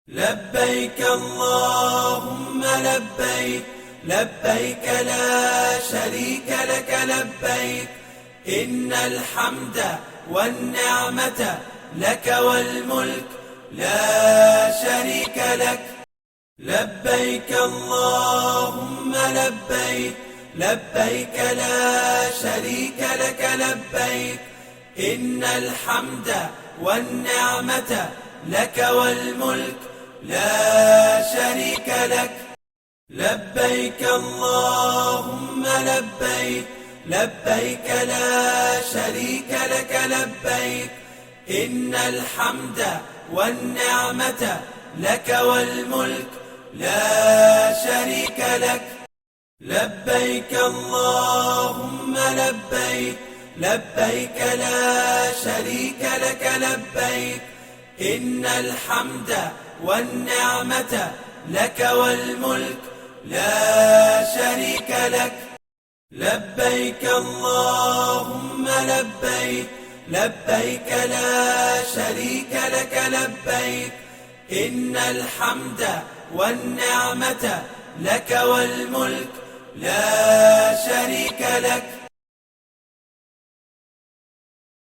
لبيك اللهم لبيك، لبيك لا شريك لك لبيك، إن الحمد والنعمة لك والملك لا شريك لك. لبيك اللهم لبيك، لبيك لا شريك لك لبيك، إن الحمد والنعمة لك والملك لا شريك لك. لبيك اللهم لبيك، لبيك لا شريك لك لبيك، إن الحمد والنعمة لك والملك لا شريك لك. لبيك اللهم لبيك، لبيك لا شريك لك لبيك، إن الحمد والنعمة لك والملك لا شريك لك. لبيك اللهم لبيك، لبيك لا شريك لك لبيك، إن الحمد والنعمة لك والملك لا شريك لك.